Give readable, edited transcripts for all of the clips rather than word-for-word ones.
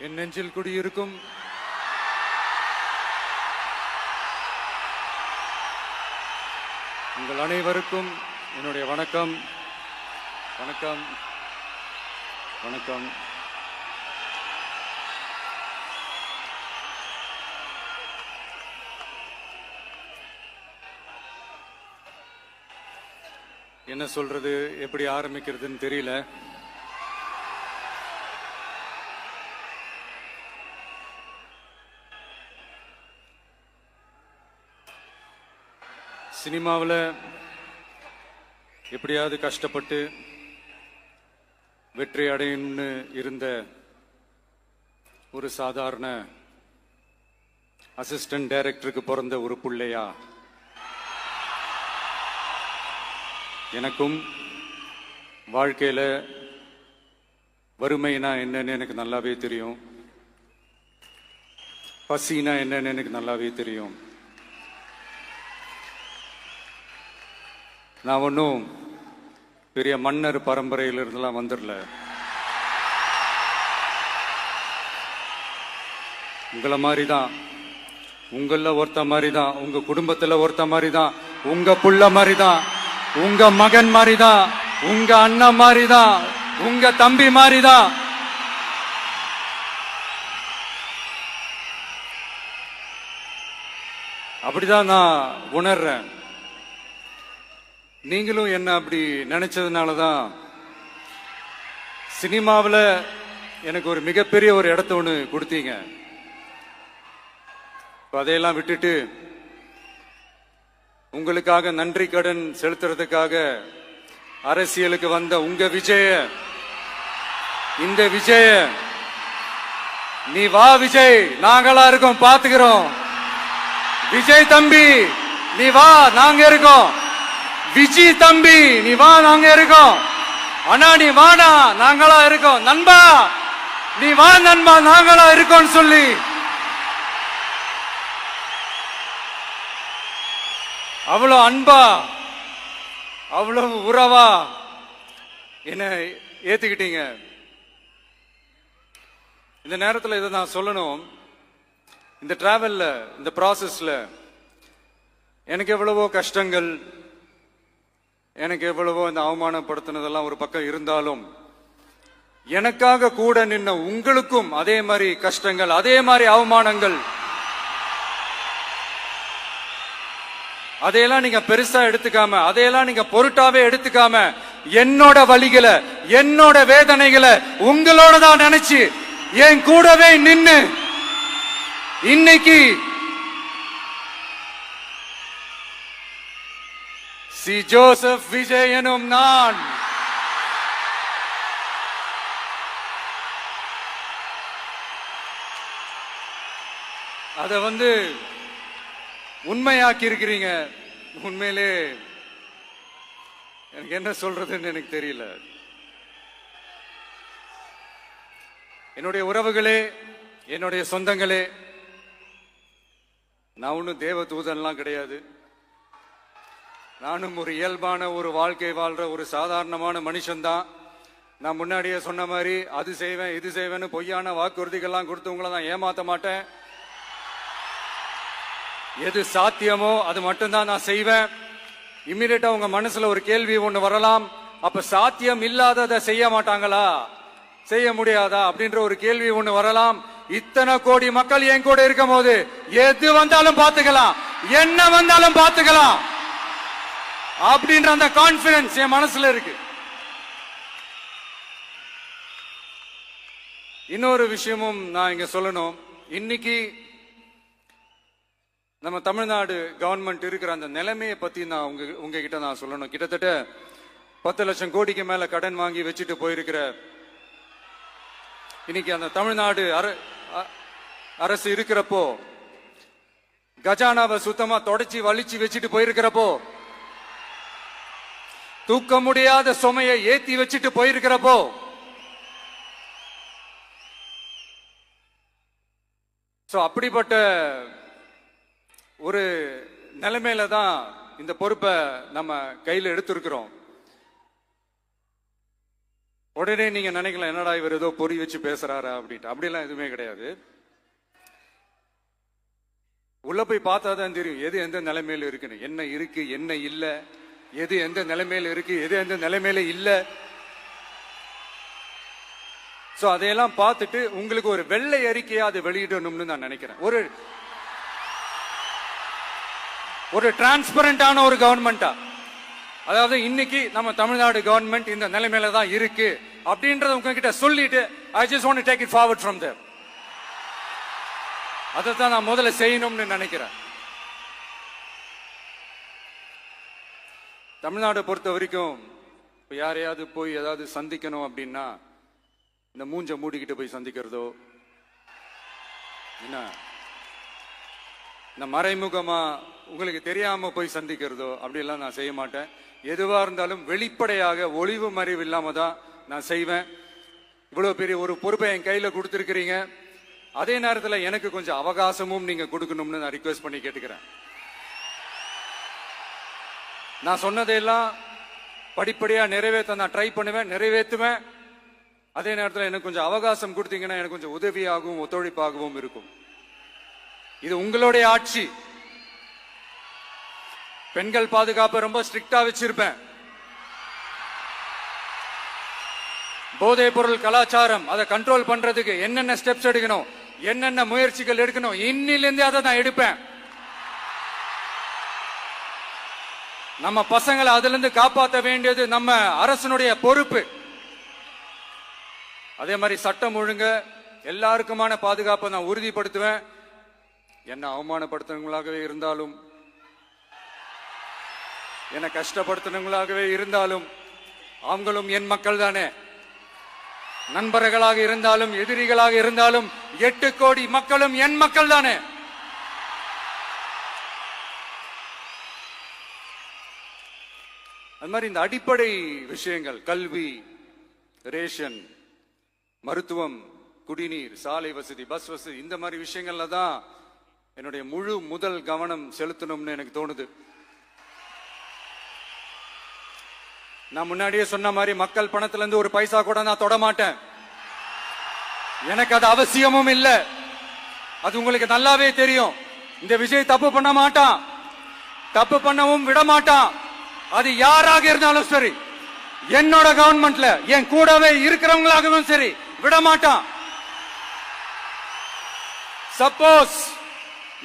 என் நெஞ்சில் குடியிருக்கும் உங்கள் அனைவருக்கும் என்னுடைய வணக்கம். வணக்கம் வணக்கம். என்ன சொல்றது, எப்படி ஆரம்பிக்கிறதுன்னு தெரியல. சினிமாவில் எப்படியாவது கஷ்டப்பட்டு வெற்றி அடையணும்னு இருந்த ஒரு சாதாரண அசிஸ்டன்ட் டைரக்டருக்கு பிறந்த ஒரு பிள்ளையா எனக்கும் வாழ்க்கையில் வறுமைனா என்னன்னு எனக்கு நல்லாவே தெரியும், பசினா என்னன்னு எனக்கு நல்லாவே தெரியும். நான் ஒன்றும் பெரிய மன்னர் பரம்பரையிலிருந்துலாம் வந்துடல. உங்களை மாதிரி தான், உங்களில் ஒருத்த மாதிரி தான், உங்க குடும்பத்தில் ஒருத்த மாதிரி தான், உங்க புள்ள மாதிரி தான், உங்க மகன் மாதிரி தான், உங்க அண்ணன் மாதிரி தான், உங்க தம்பி மாதிரி தான். அப்படிதான் நான் உணர்றேன். நீங்களும் என்ன அப்படி நினைச்சதுனால தான் சினிமாவில் எனக்கு ஒரு மிகப்பெரிய ஒரு இடத்த ஒன்று கொடுத்தீங்க. அதையெல்லாம் விட்டுட்டு உங்களுக்காக நன்றி கடன் செலுத்துறதுக்காக அரசியலுக்கு வந்த உங்க விஜய, இந்த விஜய, நீ வா விஜய், நாங்களா இருக்கோம், பாத்துக்கிறோம். விஜய் தம்பி நீ வா, நாங்க இருக்கோம். விஜய் தம்பி நீ வா, நாங்க இருக்கோம். அண்ணா நீ வாடா, நாங்களா இருக்கோம். நண்பா நீ வா நண்பா, நாங்களா இருக்கோம் சொல்லி அவ்வளவு அன்பா, அவ்வளவு உறவா என்ன ஏத்துக்கிட்டீங்க. இந்த நேரத்தில் இதை நான் சொல்லணும். இந்த டிராவல்ல, இந்த ப்ராசஸ்ல எனக்கு எவ்வளவோ கஷ்டங்கள், எனக்கு எவ்வளவோ இந்த அவமானப்படுத்தினதெல்லாம் ஒரு பக்கம் இருந்தாலும், எனக்காக கூட நின்ன உங்களுக்கும் அதே மாதிரி கஷ்டங்கள், அதே மாதிரி அவமானங்கள், அதையெல்லாம் நீங்க பெருசா எடுத்துக்காம, அதையெல்லாம் நீங்க பொருட்டாவே எடுத்துக்காம, என்னோட வலிகளை, என்னோட வேதனைகளை உங்களோட தான் நினைச்சு என் கூடவே நின்னு இன்னைக்கு சி ஜோசப் விஜய் எனும் நான் அத உண்மையாக்கி இருக்கிறீங்க. உண்மையிலே எனக்கு என்ன சொல்றதுன்னு எனக்கு தெரியல. என்னுடைய உறவுகளே, என்னுடைய சொந்தங்களே, நான் ஒன்றும் தேவ தூதன்லாம் கிடையாது. நானும் ஒரு இயல்பான ஒரு வாழ்க்கை வாழ்ற ஒரு சாதாரணமான மனுஷன்தான். நான் முன்னாடியே சொன்ன மாதிரி அது செய்வேன் இது செய்வேன்னு பொய்யான வாக்குறுதிகள்லாம் கொடுத்தவங்கள நான் ஏமாத்த மாட்டேன். எது சாத்தியமோ அது மட்டும்தான் நான் செய்வேன். இம்மிடியட்டா உங்க மனசுல ஒரு கேள்வி ஒண்ணு வரலாம், அப்ப சாத்தியம் இல்லாததை செய்ய மாட்டாங்களா, செய்ய முடியாதா அப்படின்ற ஒரு கேள்வி ஒண்ணு வரலாம். இத்தனை கோடி மக்கள் என் கூட இருக்கும் போது எது வந்தாலும் பாத்துக்கலாம், என்ன வந்தாலும் பாத்துக்கலாம் அப்படின்ற அந்த கான்பிடன்ஸ் என் மனசுல இருக்கு. இன்னொரு விஷயமும் நான் இங்க சொல்லணும். இன்னைக்கு நம்ம தமிழ்நாடு கவர்மெண்ட் இருக்கிற அந்த நிலைமையை பத்தி நான் உங்ககிட்ட நான் சொல்லணும். கிட்டத்தட்ட 10 லட்சம் கோடிக்கு மேல கடன் வாங்கி வச்சுட்டு போயிருக்கிற இன்னைக்கு அந்த தமிழ்நாடு அரசு இருக்கிறப்போ, கஜானாவை சுத்தமா தொடச்சி வலிச்சு வச்சுட்டு போயிருக்கிறப்போ, தூக்க முடியாத சுமையை ஏத்தி வச்சுட்டு போயிருக்கிறப்போ, அப்படிப்பட்ட ஒரு நிலைமையில தான் இந்த பொறுப்பை நம்ம கையில் எடுத்திருக்கிறோம். உடனே நீங்க நினைக்கலாம், என்னடா இவர் ஏதோ பொறி வச்சு பேசுறாரா அப்படின்ட்டு. அப்படிலாம் எதுவுமே கிடையாது. உள்ள போய் பார்த்தா தான் தெரியும் எது எந்த நிலைமையில இருக்குன்னு, என்ன இருக்கு என்ன இல்ல, எது எந்த நிலைமையில இருக்கு எது எந்த நிலைமையில இல்ல. சோ அதையெல்லாம் பார்த்துட்டு உங்களுக்கு ஒரு வெள்ளை அறிக்கையா அதை வெளியிடணும்னு நான் நினைக்கிறேன். ஒரு டிரான்ஸ்பரண்டான ஒரு கவர்மெண்டா, அதாவது இன்னைக்கு நம்ம தமிழ்நாடு கவர்மெண்ட் இந்த நிலைமையில தான் இருக்கு அப்படின்றத உங்ககிட்ட சொல்லிட்டு I just want to take it forward from there. அதைத்தான் நான் முதல்ல செய்யணும்னு நினைக்கிறேன். தமிழ்நாட்டை பொறுத்த வரைக்கும் இப்ப யாரையாவது போய் ஏதாவது சந்திக்கணும் அப்படின்னா இந்த மூஞ்ச மூடிக்கிட்டு போய் சந்திக்கிறதோ, என்ன இந்த மறைமுகமா உங்களுக்கு தெரியாம போய் சந்திக்கிறதோ அப்படியெல்லாம் நான் செய்ய மாட்டேன். எதுவா இருந்தாலும் வெளிப்படையாக ஒளிவு மறைவு இல்லாம தான் நான் செய்வேன். இவ்வளவு பெரிய ஒரு பொறுப்பை என் கையில கொடுத்திருக்கிறீங்க, அதே நேரத்தில் எனக்கு கொஞ்சம் அவகாசமும் நீங்க கொடுக்கணும்னு நான் ரிக்வெஸ்ட் பண்ணி கேட்டுக்கிறேன். நான் சொன்னதையெல்லாம் படிப்படியா நிறைவேற்ற நான் ட்ரை பண்ணுவேன், நிறைவேற்றுவேன். அதே நேரத்தில் எனக்கு கொஞ்சம் அவகாசம் கொடுத்தீங்கன்னா எனக்கு கொஞ்சம் உதவியாகவும் ஒத்துழைப்பாகவும் இருக்கும். இது உங்களுடைய ஆட்சி. பெண்கள் பாதுகாப்பை ரொம்ப ஸ்ட்ரிக்டா வச்சிருப்பேன். போதைப் பொருள் கலாச்சாரம் அதை கண்ட்ரோல் பண்றதுக்கு என்னென்ன ஸ்டெப்ஸ் எடுக்கணும், என்னென்ன முயற்சிகள் எடுக்கணும், இன்னிலிருந்து அதை நான் எடுப்பேன். நம்ம பசங்களை அதுல இருந்து காப்பாற்ற வேண்டியது நம்ம அரசனுடைய பொறுப்பு. அதே மாதிரி சட்டம் ஒழுங்கு எல்லாருக்குமான பாதுகாப்பை நான் உறுதிப்படுத்துவேன். என்ன அவமானப்படுத்துறவங்களாகவே இருந்தாலும், என்ன கஷ்டப்படுத்துறவங்களாகவே இருந்தாலும், அவங்களும் என் மக்கள் தானே. நண்பர்களாக இருந்தாலும் எதிரிகளாக இருந்தாலும் 8 கோடி மக்களும் என் மக்கள் தானே. அது மாதிரி இந்த அடிப்படை விஷயங்கள், கல்வி, ரேஷன், மருத்துவம், குடிநீர், சாலை வசதி, பஸ் வசதி, இந்த மாதிரி விஷயங்கள்ல தான் என்னுடைய முதல் கவனம் செலுத்தணும்னு எனக்கு தோணுது. நான் முன்னாடியே சொன்ன மாதிரி மக்கள் பணத்துல இருந்து ஒரு பைசா கூட நான் தொட மாட்டேன். எனக்கு அது அவசியமும் இல்லை. அது உங்களுக்கு நல்லாவே தெரியும். இந்த விஜய் தப்பு பண்ண மாட்டான், தப்பு பண்ணவும் விட மாட்டான். அது யாராக இருந்தாலும் சரி, என்னோட கவர்மெண்ட்ல என் கூடவே இருக்கிறவங்களாகவும் சரி விட மாட்டான். சப்போஸ்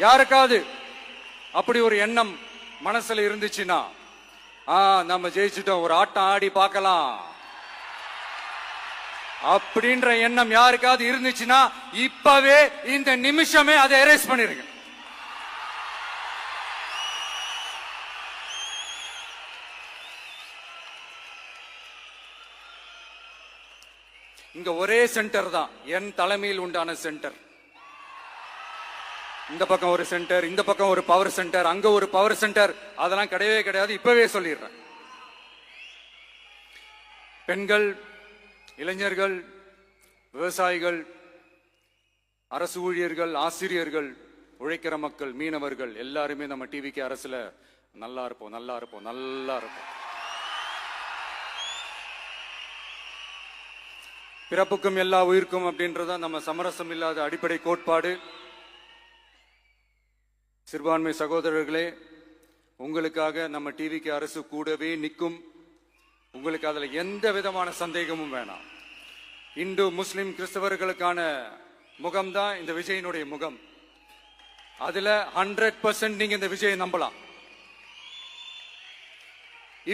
யாருக்காவது அப்படி ஒரு எண்ணம் மனசுல இருந்துச்சுன்னா, நம்ம ஜெயிச்சுட்டோம், ஒரு ஆட்டம் ஆடி பார்க்கலாம் அப்படின்ற எண்ணம் யாருக்காவது இருந்துச்சுன்னா இப்பவே இந்த நிமிஷமே அதை எரேஸ் பண்ணிருங்க. இங்க ஒரே சென்டர் தான், என் தலைமையில் உண்டான சென்டர். இந்த பக்கம் ஒரு சென்டர், இந்த பக்கம் ஒரு பவர் சென்டர், அங்க ஒரு பவர் சென்டர், அதெல்லாம் கிடையவே கிடையாது. இப்பவே சொல்லிடுறேன். பெண்கள், இளைஞர்கள், விவசாயிகள், அரசு ஊழியர்கள், ஆசிரியர்கள், உழைக்கிற மக்கள், மீனவர்கள் எல்லாருமே நம்ம டிவிக்கு அரசுல நல்லா இருப்போம், நல்லா இருப்போம், நல்லா இருப்போம். பிறப்புக்கும் எல்லா உயிர்க்கும் அப்படின்றத நம்ம சமரசம் இல்லாத அடிப்படை கோட்பாடு. சிறுபான்மை சகோதரர்களே, உங்களுக்காக நம்ம டிவிக்கு அரசு கூடவே நிற்கும். உங்களுக்கு அதுல எந்த விதமான சந்தேகமும் வேணாம். இந்து, முஸ்லிம், கிறிஸ்தவர்களுக்கான முகம்தான் இந்த விஜயனுடைய முகம். அதுல 100% நீங்க இந்த விஜயை நம்பலாம்.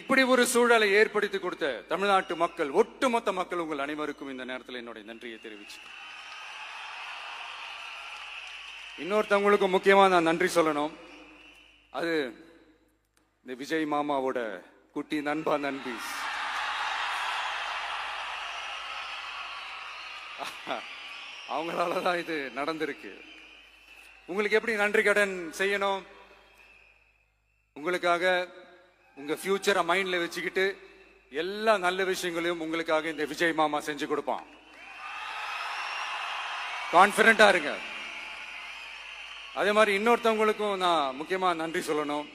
இப்படி ஒரு சூழலை ஏற்படுத்தி கொடுத்த தமிழ்நாட்டு மக்கள், ஒட்டுமொத்த மக்கள், உங்கள் அனைவருக்கும் இந்த நேரத்தில் என்னுடைய நன்றியை தெரிவிச்சு, இன்னொருத்தவங்களுக்கு முக்கியமா நான் நன்றி சொல்லணும். அது இந்த விஜய் மாமாவோட குட்டி நண்பா, நண்பி. அவங்களாலதான் இது நடந்திருக்கு. உங்களுக்கு எப்படி நன்றி கடன் செய்யணும்? உங்களுக்காக உங்க ஃபியூச்சரை மைண்ட்ல வச்சுக்கிட்டு எல்லா நல்ல விஷயங்களையும் உங்களுக்காக இந்த விஜய் மாமா செஞ்சு கொடுப்பான். கான்பிடண்டா இருங்க. அதே மாதிரி இன்னொருத்தவங்களுக்கும் நான் முக்கியமா நன்றி சொல்லணும்.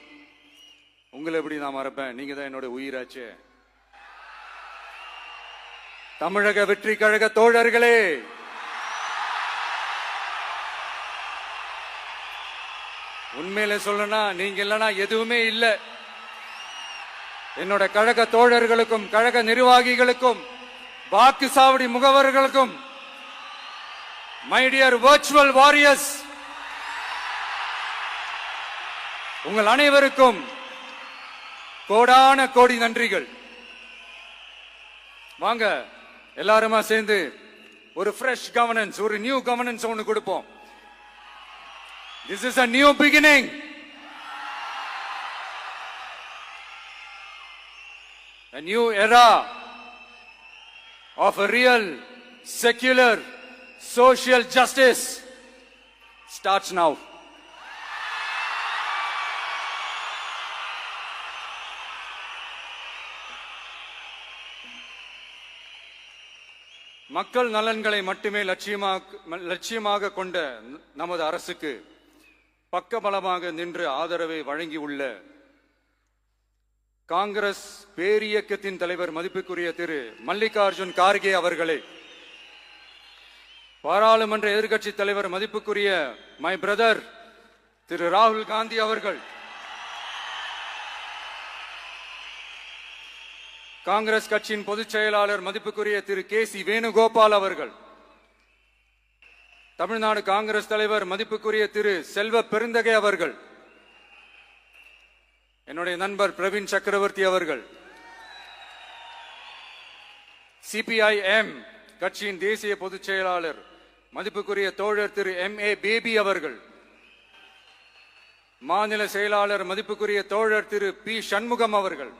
உங்களை எப்படி நான் மறப்பேன்? நீங்க தான் என்னோட உயிராச்சு. தமிழக வெற்றி கழக தோழர்களே, உண்மையில சொல்லனா நீங்க இல்லனா எதுவுமே இல்ல. என்னோட கழக தோழர்களுக்கும் கழக நிர்வாகிகளுக்கும் வாக்கு சாவடி முகவர்களுக்கும், மை டியர் வர்ச்சுவல் வாரியர்ஸ், உங்கள் அனைவருக்கும் கோடான கோடி நன்றிகள். வாங்க எல்லாருமா சேர்ந்து ஒரு ஃப்ரெஷ் கவர்னன்ஸ், ஒரு நியூ கவர்னன்ஸ் ஒன்னு கொடுப்போம். This is a new beginning. A new era of a real, secular, social justice starts now. மக்கள் நலன்களை மட்டுமே லட்சியமாக கொண்ட நமது அரசுக்கு பக்கபலமாக நின்று ஆதரவை வழங்கியுள்ள காங்கிரஸ் பேரியக்கத்தின் தலைவர் மதிப்புக்குரிய திரு மல்லிகார்ஜுன் கார்கே அவர்களே, பாராளுமன்ற எதிர்க்கட்சி தலைவர் மதிப்புக்குரிய மை பிரதர் திரு ராகுல் காந்தி அவர்கள், காங்கிரஸ் கட்சியின் பொதுச் செயலாளர் மதிப்புக்குரிய திரு கே.சி. வேணுகோபால் அவர்கள், தமிழ்நாடு காங்கிரஸ் தலைவர் மதிப்புக்குரிய திரு செல்வ பெருந்தகை அவர்கள், என்னுடைய நண்பர் பிரவீன் சக்கரவர்த்தி அவர்கள், சிபிஐஎம் கட்சியின் தேசிய பொதுச் செயலாளர் மதிப்புக்குரிய தோழர் திரு M.A. பேபி அவர்கள், மாநில செயலாளர் மதிப்புக்குரிய தோழர் திரு பி. சண்முகம் அவர்கள்,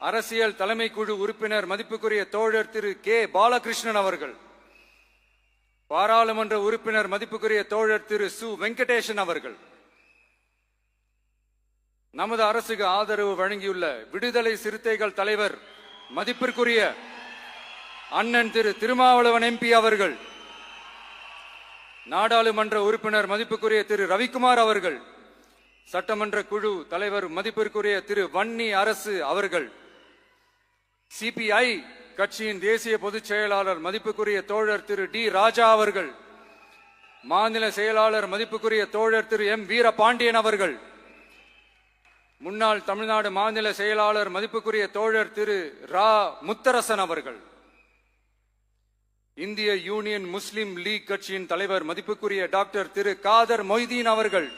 அரசியல் தலைமை குழு உறுப்பினர் மதிப்புக்குரிய தோழர் திரு கே. பாலகிருஷ்ணன் அவர்கள், பாராளுமன்ற உறுப்பினர் மதிப்புக்குரிய தோழர் திரு சு. வெங்கடேசன் அவர்கள், நமது அரசுக்கு ஆதரவு வழங்கியுள்ள விடுதலை சிறுத்தைகள் தலைவர் மதிப்பிற்குரிய அண்ணன் திரு திருமாவளவன் MP அவர்கள், நாடாளுமன்ற உறுப்பினர் மதிப்புக்குரிய திரு ரவிக்குமார் அவர்கள், சட்டமன்ற குழு தலைவர் மதிப்பிற்குரிய திரு வன்னி அரசு அவர்கள், சிபிஐ கட்சியின் தேசிய பொதுச் செயலாளர் மதிப்புக்குரிய தோழர் திரு டி. ராஜா அவர்கள், மாநில செயலாளர் மதிப்புக்குரிய தோழர் திரு M. வீரபாண்டியன் அவர்கள், முன்னாள் தமிழ்நாடு மாநில செயலாளர் மதிப்புக்குரிய தோழர் திரு ரா. முத்தரசன் அவர்கள், இந்திய யூனியன் முஸ்லிம் லீக் கட்சியின் தலைவர் மதிப்புக்குரிய டாக்டர் திரு காதர் மொய்தீன் அவர்கள்,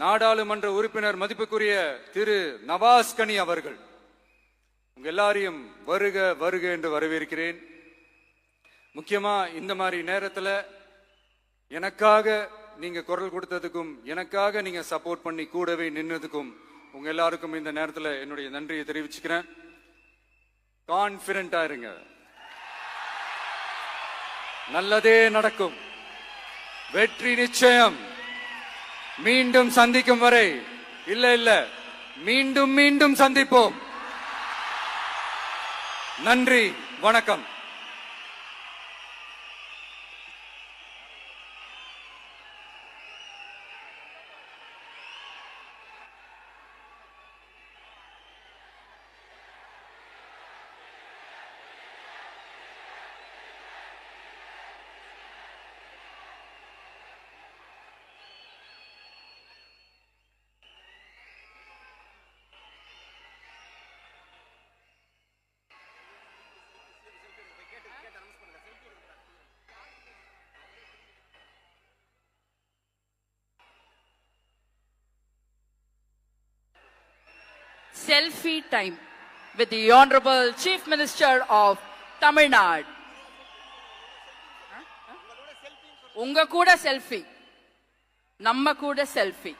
நாடாளுமன்ற உறுப்பினர் மதிப்புக்குரிய திரு நவாஸ் கனி அவர்கள், உங்க எல்லாரையும் வருக வருக என்று வரவேற்கிறேன். முக்கியமா இந்த மாதிரி நேரத்துல எனக்காக நீங்க குரல் கொடுத்ததுக்கும், எனக்காக நீங்க சப்போர்ட் பண்ணி கூடவே நின்னதுக்கும் உங்க எல்லாருக்கும் இந்த நேரத்துல என்னுடைய நன்றியை தெரிவிச்சுக்கிறேன். கான்பிடென்டா இருங்க, நல்லதே நடக்கும், வெற்றி நிச்சயம். மீண்டும் சந்திக்கும் வரை இல்ல மீண்டும் மீண்டும் சந்திப்போம். நன்றி, வணக்கம். Selfie time with the Honorable Chief Minister of Tamil Nadu. உங்க கூட செல்ஃபி, நம்ம கூட செல்ஃபி.